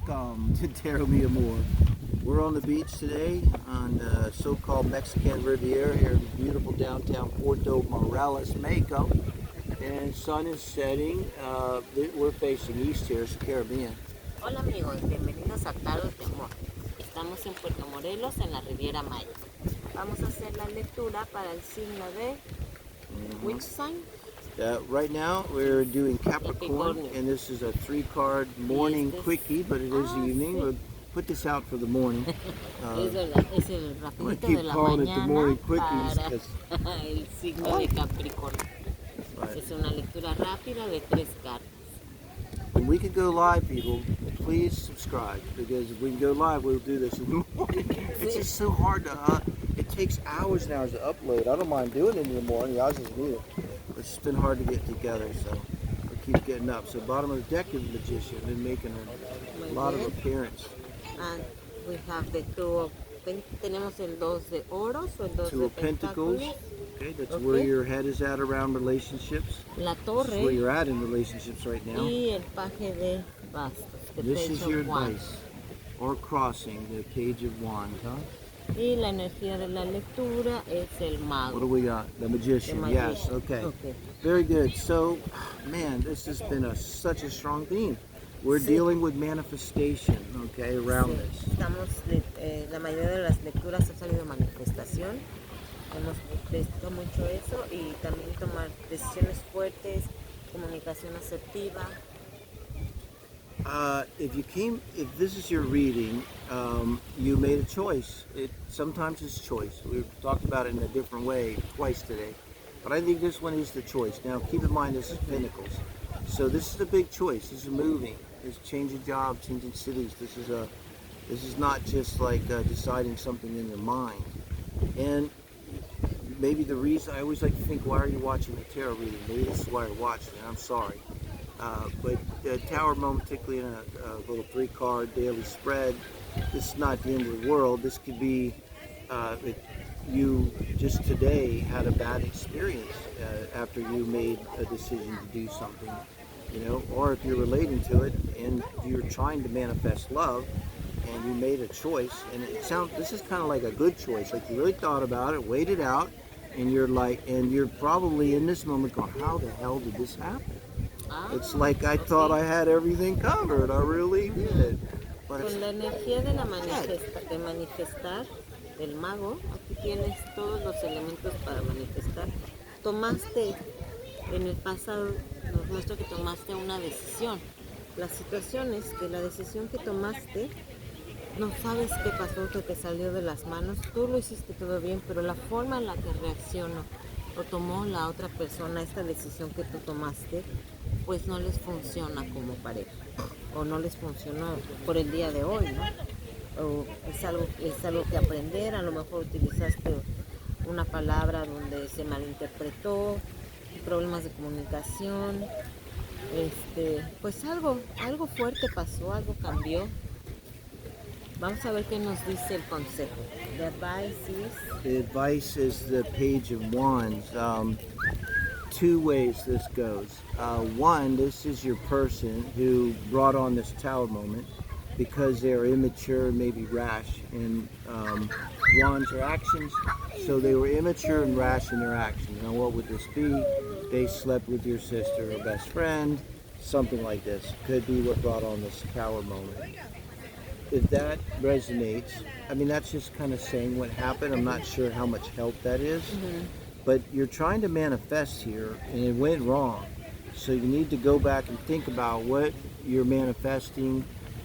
Welcome to Tarot Me Amor. We're on the beach today on the so-called Mexican Riviera here in beautiful downtown Puerto Morelos, Mexico. And sun is setting. We're facing east here, it's Caribbean. Hola amigos, bienvenidos a Tarot de Amor. Estamos en Puerto Morelos, en la Riviera Maya. Vamos a hacer la lectura para el signo de which sign? Right now we're doing Capricorn, and this is a 3-card morning quickie, but it is evening. We'll put this out for the morning. Es verdad, es el I'm going to rapidito keep de la calling it the mañana morning quickies. para el signo de Capricornio. Right. Es una lectura rápida de 3 cartas. When we can go live, people, please subscribe, because if we can go live, we'll do this in the morning. It's just so hard to, it takes hours and hours to upload. I don't mind doing it in the morning, I just need it. It's just been hard to get together, so we'll keep getting up. So bottom of the deck is the Magician, been making a lot of appearance. And we have the tenemos el 2 de oros o el 2 Two de of Pentacles. pentáculos. Okay, that's where your head is at around relationships. La That's where torre you're at in relationships right now. y el paje de bastos. The This Page is of your Wands. advice. Or crossing, the Page of Wands, huh? Y la energía de la lectura es el What do mago. we got? The Magician. The Yes, Magician. okay. Okay. Very good. So, man, this has been such a strong theme. We're dealing with manifestation, okay, around Sí, this. estamos, la mayoría de las lecturas ha salido manifestación. Hemos visto mucho eso y también tomar decisiones fuertes, comunicación asertiva. If this is your reading, you made a choice. Sometimes it's choice. We've talked about it in a different way twice today, but I think this one is the choice. Now, keep in mind this is Pentacles, so this is a big choice. This is moving. It's changing jobs, changing cities. This is not just like deciding something in your mind. And maybe the reason I always like to think, why are you watching the tarot reading? Maybe this is why you're watching it. I'm sorry. But the Tower moment, particularly in a little 3-card daily spread, this is not the end of the world. This could be you just today had a bad experience after you made a decision to do something, you know, or if you're relating to it and you're trying to manifest love and you made a choice, and this is kind of like a good choice, like you really thought about it, weighed it out, and you're probably in this moment going, how the hell did this happen? It's like I thought I had everything covered. I really did. But Con la energía de de manifestar del mago, aquí tienes todos los elementos para manifestar. Tomaste, en el pasado nos muestra que tomaste una decisión. La situación es que la decisión que tomaste, no sabes qué pasó, que te salió de las manos. Tú lo hiciste todo bien, pero la forma en la que reaccionó o tomó la otra persona esta decisión que tú tomaste, pues no les funciona como pareja, o no les funcionó por el día de hoy, ¿no? O es algo que aprender. A lo mejor utilizaste una palabra donde se malinterpretó, problemas de comunicación, pues algo fuerte pasó, algo cambió. Vamos a ver qué nos dice el consejo. The advice is the Page of Wands. 2 ways this goes. One, this is your person who brought on this Tower moment because they're immature and maybe rash. And wands are actions, so they were immature and rash in their actions. Now, what would this be? They slept with your sister or best friend, something like this. Could be what brought on this Tower moment. If that resonates, I mean, that's just kind of saying what happened. I'm not sure how much help that is. But you're trying to manifest here, and it went wrong. So you need to go back and think about what you're manifesting.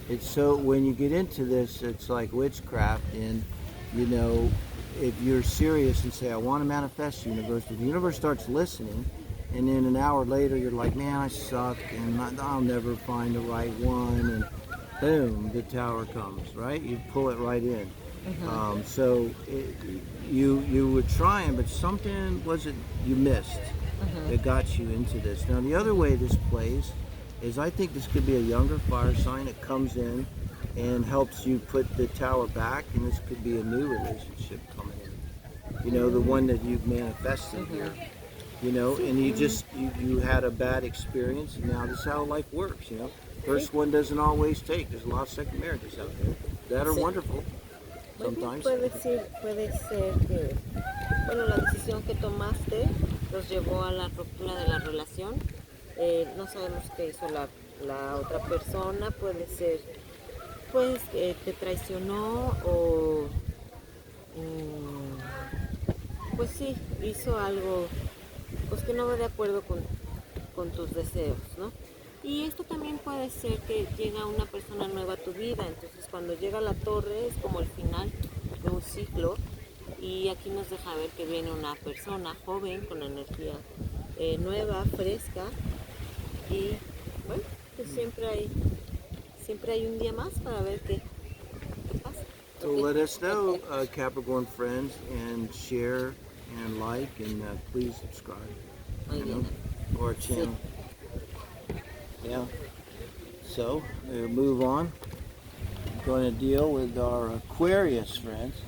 It's so when you get into this, it's like witchcraft. And you know, if you're serious and say, "I want to manifest the universe starts listening, and then an hour later you're like, "Man, I suck, and I'll never find the right one." And boom, the Tower comes. Right? You pull it right in. You were trying, but something you missed that got you into this. Now, the other way this plays is I think this could be a younger fire sign that comes in and helps you put the Tower back, and this could be a new relationship coming in. You know, the one that you've manifested here. You know, and you had a bad experience, and now this is how life works, you know. First one doesn't always take. There's a lot of second marriages out there that are Sí. wonderful Bueno, sometimes. puede ser que, bueno, la decisión que tomaste los llevó a la ruptura de la relación. No sabemos qué hizo la otra persona, puede ser, pues, que te traicionó o, pues sí, hizo algo, pues que no va de acuerdo con tus deseos, ¿no? Y esto también puede ser que llega una persona nueva a tu vida, entonces cuando llega la torre es como el final de un ciclo y aquí nos deja ver que viene una persona joven con energía nueva, fresca y bueno, pues siempre hay un día más para ver qué pasa. So let us know, Capricorn friends, and share and like, and please subscribe. Muy bien. To our channel. Yeah. So we'll move on. I'm going to deal with our Aquarius friends.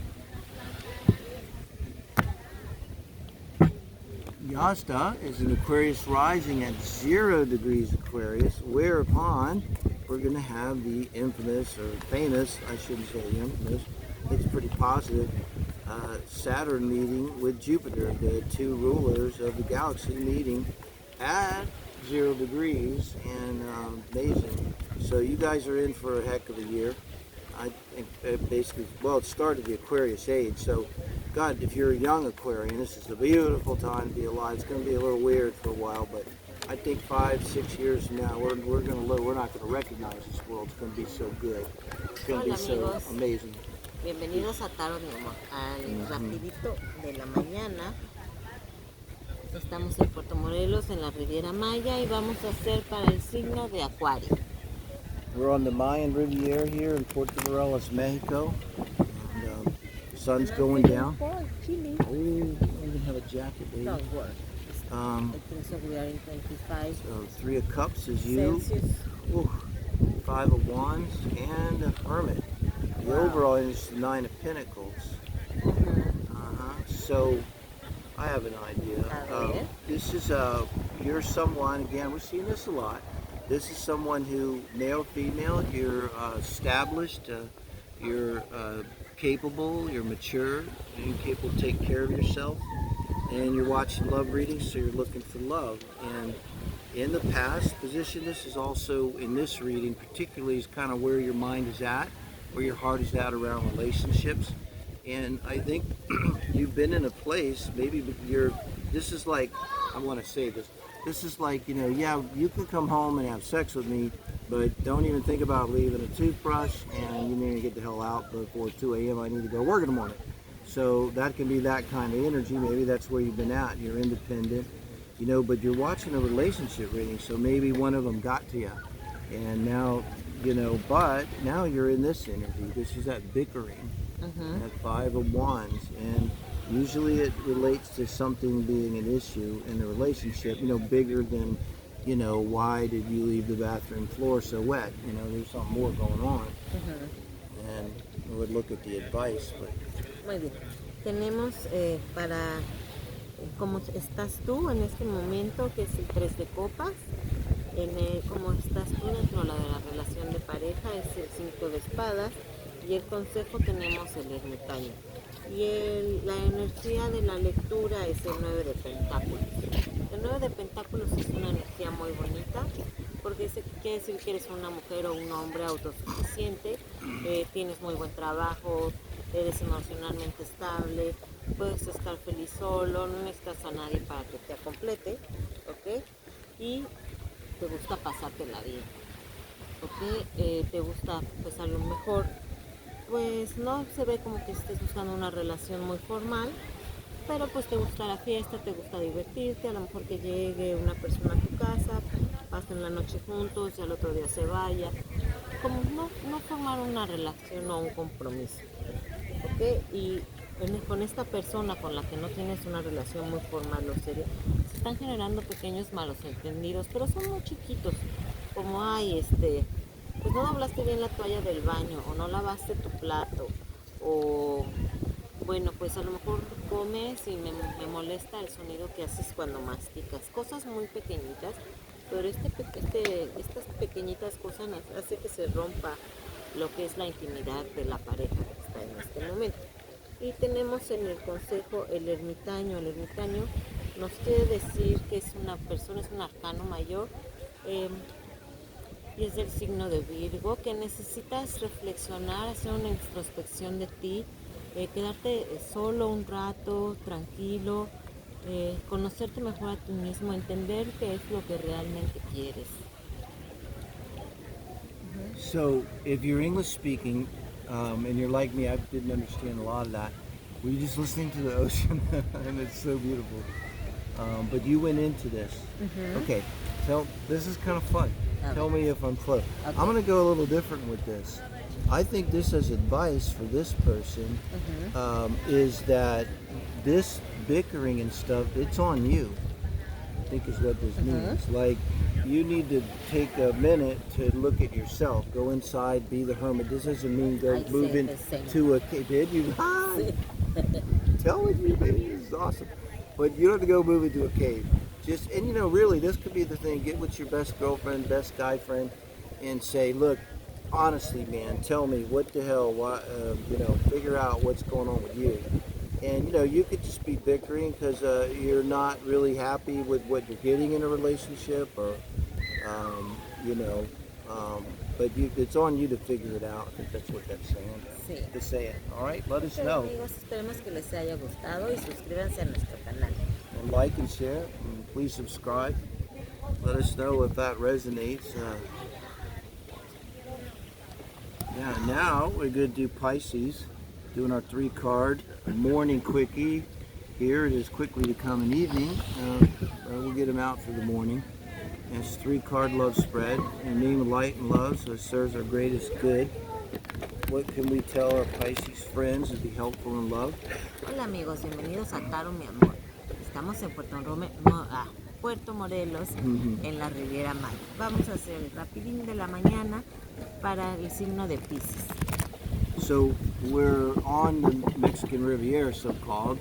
Yasta is an Aquarius rising at 0 degrees Aquarius, whereupon we're going to have the infamous, or famous, I shouldn't say infamous, it's pretty positive, Saturn meeting with Jupiter, the two rulers of the galaxy meeting at 0 degrees, and amazing. So you guys are in for a heck of a year. I think basically, well, it started the Aquarius age, so God, if you're a young Aquarian, this is a beautiful time to be alive. It's going to be a little weird for a while, but I think 5-6 years from now, we're not going to recognize this world. It's going to be so good. It's going to be so amazing. Bienvenidos a Tarot, mi amor, al rapidito de la mañana. Estamos en Puerto Morelos, en la Riviera Maya, y vamos a hacer para el signo de Acuario. We're on the Mayan Riviera here in Puerto Morelos, Mexico. And, the sun's going down. Oh, you don't even have a jacket, baby. Don't worry. I think so we are in 25. So 3 of Cups is you. Celsius. Ooh, 5 of Wands and a Hermit. The overall is 9 of Pentacles. So I have an idea. This is you're someone, again, we're seeing this a lot. This is someone who, male, female, you're established, you're capable, you're mature, you're capable to take care of yourself, and you're watching love readings, so you're looking for love. And in the past position, this is also in this reading, particularly is kind of where your mind is at, where your heart is at around relationships. And I think you've been in a place, maybe this is like, I want to say this is like, yeah, you can come home and have sex with me, but don't even think about leaving a toothbrush, and you need to get the hell out before 2 a.m. I need to go to work in the morning. So that can be that kind of energy. Maybe that's where you've been at. You're independent, but you're watching a relationship reading, so maybe one of them got to you. And now, but now you're in this energy. This is that bickering, that 5 of Wands. And usually it relates to something being an issue in the relationship, bigger than, why did you leave the bathroom floor so wet? There's something more going on. And we would look at the advice. But... Muy bien. Tenemos para cómo estás tú en este momento, que es el 3 de copas. Cómo estás tú dentro de la relación de pareja, es el 5 de espadas. Y el consejo tenemos el ermitaño. Y la energía de la lectura es el 9 de pentáculos. El 9 de pentáculos es una energía muy bonita, porque quiere decir que eres una mujer o un hombre autosuficiente, tienes muy buen trabajo, eres emocionalmente estable, puedes estar feliz solo, no necesitas a nadie para que te complete, ¿ok? Y te gusta pasártela bien, ¿ok? Te gusta, pues, a lo mejor, pues no se ve como que estés buscando una relación muy formal, pero pues te gusta la fiesta, te gusta divertirte, a lo mejor que llegue una persona a tu casa, pasen la noche juntos y al otro día se vaya, como no formar una relación o un compromiso, ¿ok? Y con esta persona con la que no tienes una relación muy formal o seria, se están generando pequeños malos entendidos, pero son muy chiquitos, como pues no doblaste bien la toalla del baño, o no lavaste tu plato, o bueno, pues a lo mejor comes y me molesta el sonido que haces cuando masticas, cosas muy pequeñitas pero estas pequeñitas cosas nos hace que se rompa lo que es la intimidad de la pareja que está en este momento. Y tenemos en el consejo el ermitaño. El ermitaño nos quiere decir que es una persona, es un arcano mayor, y es del signo de Virgo, que necesitas reflexionar, hacer una introspección de ti, quedarte solo un rato, tranquilo, conocerte mejor a ti mismo, entender qué es lo que realmente quieres. So, if you're English speaking and you're like me, I didn't understand a lot of that. Were you just listening to the ocean? And it's so beautiful. But you went into this. Okay, this is kind of fun. Okay. Tell me if I'm close. Okay. I'm going to go a little different with this. I think this as advice for this person is that this bickering and stuff, it's on you, I think is what this means. Like, you need to take a minute to look at yourself. Go inside, be the hermit. This doesn't mean go move into a cave. Did you? Telling you, baby, this is awesome. But you don't have to go move into a cave. Just, and you know, really, this could be the thing. Get with your best girlfriend, best guy friend, and say, look, honestly, man, tell me what the hell, why, you know, figure out what's going on with you. And, you know, you could just be bickering because you're not really happy with what you're getting in a relationship or, you know, but it's on you to figure it out. I think that's what that's saying. Sí. To say it. All right, let us know. Amigos, esperemos que les haya gustado y suscríbanse a nuestro canal. And like and share, and please subscribe. Let us know if that resonates. Yeah, now we're going to do Pisces, doing our 3-card morning quickie. Here it is quickly to come in evening. We'll get them out for the morning. And it's 3-card love spread in the name of light and love, so it serves our greatest good. What can we tell our Pisces friends to be helpful in love? Hola amigos, bienvenidos a Caro Mi Amor. Estamos en Puerto Morelos, en la Riviera Maya. Vamos a hacer el rapidín de la mañana para el signo de Pisces. So we're on the Mexican Riviera, so-called,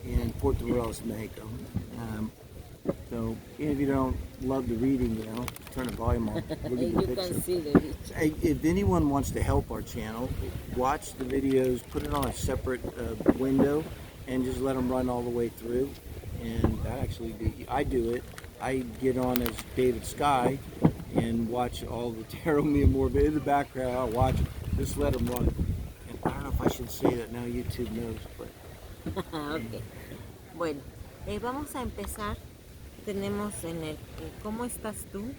in Puerto Morelos, Mexico. So if you don't love the reading, you know, turn the volume on. Look at the You picture. can see the beach. Hey, if anyone wants to help our channel, watch the videos, put it on a separate window, and just let them run all the way through. And that actually, I do it. I get on as David Sky and watch all the Tarot Me and more, but in the background, I'll watch, just let them run. And I don't know if I should say that now, YouTube knows, but. Ok. Bueno, vamos a empezar. Tenemos en el ¿cómo estás tú?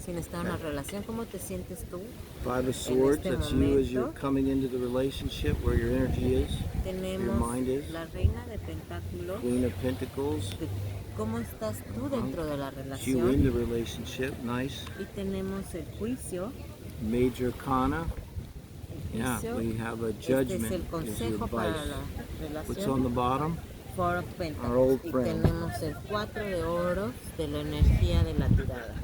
Sin estar en una relación, ¿cómo te sientes tú? 5 of Swords, este that's you as you're momento. coming into the relationship, where your energy is, your Tenemos mind is. la reina de pentáculos. Queen of Pentacles, ¿Cómo estás tú dentro de la you in relación? the relationship, nice. Y tenemos el juicio. Major Arcana, El yeah, juicio. we have a Este judgment es el is the consejo para advice. la What's relación. on the bottom? Four of Our Pentacles. old Y friend. tenemos el 4 de oros de la energía de la tirada.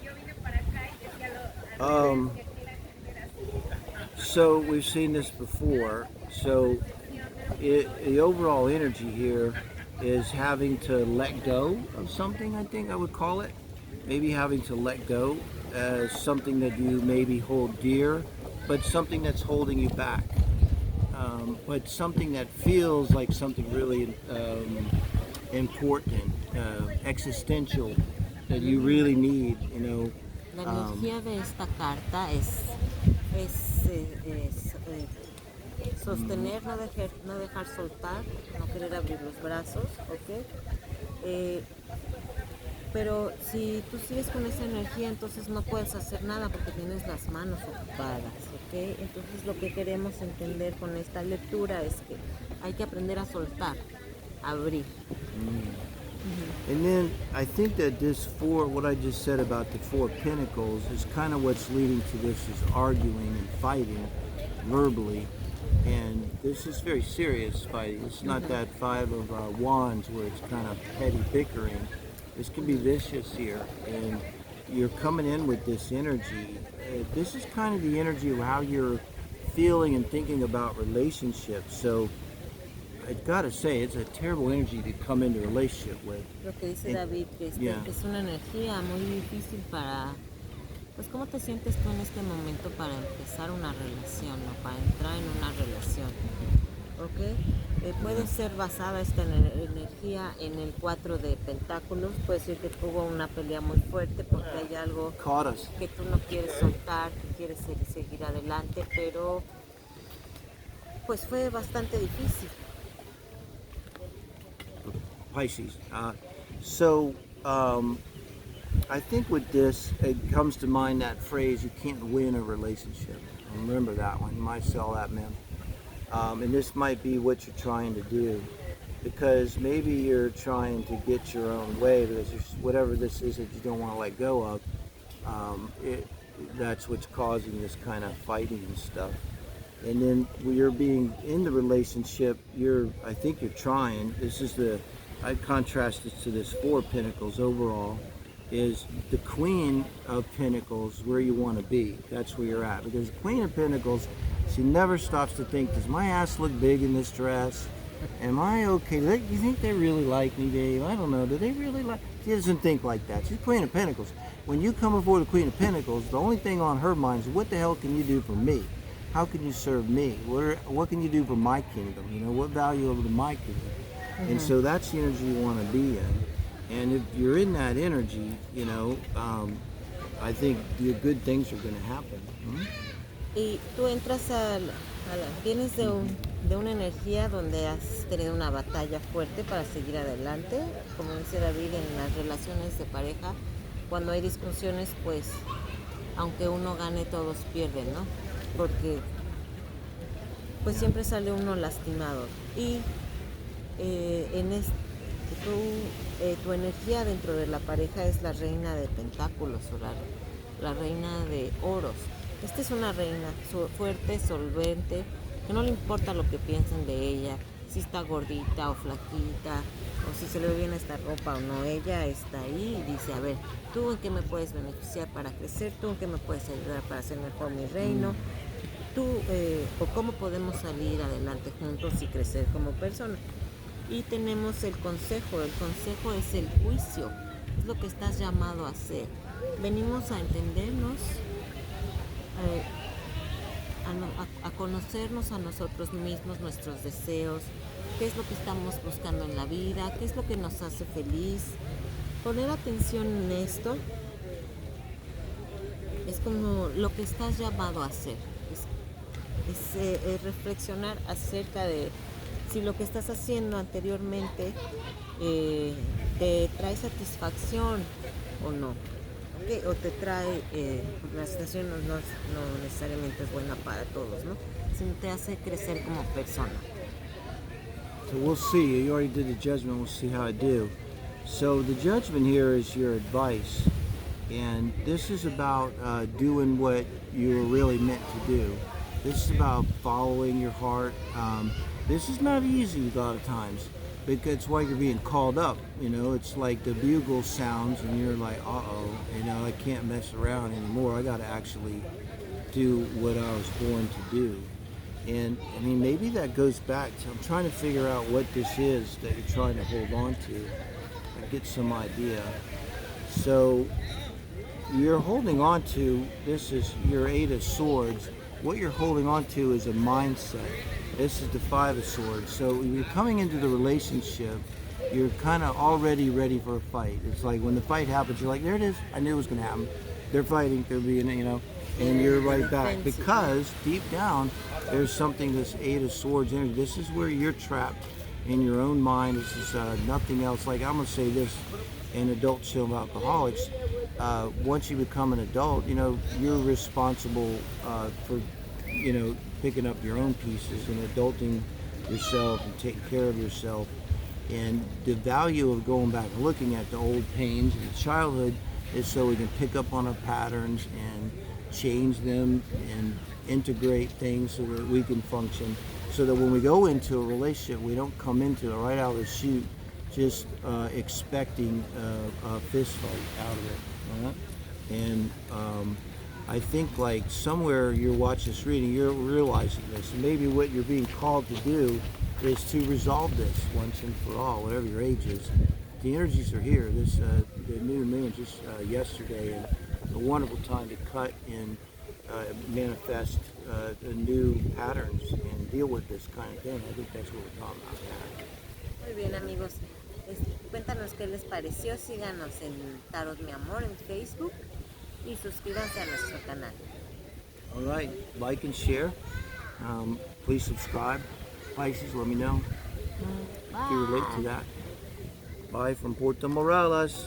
So we've seen this before. So the overall energy here is having to let go of something, I think I would call it. Maybe having to let go as something that you maybe hold dear, but something that's holding you back. But something that feels like something really important, existential, that you really need, you know. La energía de esta carta es sostener, no dejar soltar, no querer abrir los brazos, ¿ok? Pero si tú sigues con esa energía, entonces no puedes hacer nada porque tienes las manos ocupadas, ¿ok? Entonces lo que queremos entender con esta lectura es que hay que aprender a soltar, a abrir. And then I think that what I just said about the 4 Pentacles is kind of what's leading to this is arguing and fighting verbally. And this is very serious fighting. It's not that 5 of Wands where it's kind of petty bickering. This can be vicious here. And you're coming in with this energy. This is kind of the energy of how you're feeling and thinking about relationships. So I gotta say, it's a terrible energy to come into a relationship with. Lo que dice And- David, que yeah. es una energía muy difícil para, pues, ¿cómo te sientes tú en este momento para empezar una relación o para entrar en una relación? ¿Ok? Puede ser basada esta energía en el 4 de pentáculos, puede ser que tuvo una pelea muy fuerte porque hay algo Caught us. que tú no quieres soltar, que quieres seguir adelante, pero pues fue bastante difícil. Pisces. I think with this, it comes to mind that phrase, you can't win a relationship. Remember that one. You might sell that, man. And this might be what you're trying to do. Because maybe you're trying to get your own way, because whatever this is that you don't want to let go of, that's what's causing this kind of fighting and stuff. And then when you're being in the relationship, I think you're trying. I contrast this to this 4 of Pentacles overall, is the Queen of Pentacles where you want to be. That's where you're at. Because the Queen of Pentacles, she never stops to think, does my ass look big in this dress? Am I okay? Do you think they really like me, Dave? I don't know. Do they really like? She doesn't think like that. She's Queen of Pentacles. When you come before the Queen of Pentacles, the only thing on her mind is, what the hell can you do for me? How can you serve me? What can you do for my kingdom? You know, what value over to my kingdom? And so that's the energy you want to be in. And if you're in that energy, you know, I think the good things are going to happen. Y tú entras vienes de una energía donde has tenido una batalla fuerte para seguir adelante. Como dice David, en las relaciones de pareja, cuando hay discusiones, pues, aunque uno gane, todos pierden, ¿no? Porque, pues, siempre sale uno lastimado. Y tu energía dentro de la pareja es la reina de pentáculos o la reina de oros. Esta es una reina fuerte, solvente, que no le importa lo que piensen de ella, si está gordita o flaquita, o si se le ve bien esta ropa o no. Ella está ahí y dice, a ver, ¿tú en qué me puedes beneficiar para crecer? ¿Tú en qué me puedes ayudar para hacer mejor mi reino? ¿Tú o cómo podemos salir adelante juntos y crecer como persona? Y tenemos el consejo es el juicio, es lo que estás llamado a hacer. Venimos a entendernos, a conocernos a nosotros mismos, nuestros deseos, qué es lo que estamos buscando en la vida, qué es lo que nos hace feliz. Poner atención en esto es como lo que estás llamado a hacer, es reflexionar acerca de si lo que estás haciendo anteriormente te trae satisfacción o no. Okay, o te trae, la situación no necesariamente es buena para todos, ¿no? Sino te hace crecer como persona. So we'll see. You already did the judgment. We'll see how I do. So the judgment here is your advice. And this is about doing what you were really meant to do. This is about following your heart. This is not easy a lot of times, because it's why you're being called up. You know, it's like the bugle sounds and you're like, uh-oh, you know, I can't mess around anymore. I got to actually do what I was born to do. And I mean, maybe that goes back to, I'm trying to figure out what this is that you're trying to hold on to. I get some idea. So you're holding on to, this is your 8 of Swords. What you're holding on to is a mindset. This is the 5 of Swords. So when you're coming into the relationship, you're kind of already ready for a fight. It's like when the fight happens, you're like, there it is. I knew it was going to happen. They're fighting, they're being, you know, and you're right back. Because deep down, there's something, this 8 of Swords energy. This is where you're trapped in your own mind. This is nothing else. Like, I'm going to say this in Adult Chill Alcoholics. Once you become an adult, you know, you're responsible for, you know, picking up your own pieces and adulting yourself and taking care of yourself. And the value of going back and looking at the old pains in childhood is so we can pick up on our patterns and change them and integrate things so that we can function. So that when we go into a relationship, we don't come into it right out of the chute just expecting a fist fight out of it. And I think like somewhere you're watching this reading, you're realizing this. Maybe what you're being called to do is to resolve this once and for all, whatever your age is. The energies are here. The new moon just yesterday, and a wonderful time to cut and manifest new patterns and deal with this kind of thing. I think that's what we're talking about. Muy bien, amigos. Cuéntanos qué les pareció. Síganos en Tarot Mi Amor en Facebook y suscríbanse a nuestro canal. All right, like and share. Please subscribe. Pisces, let me know if you relate to that. Bye from Puerto Morelos.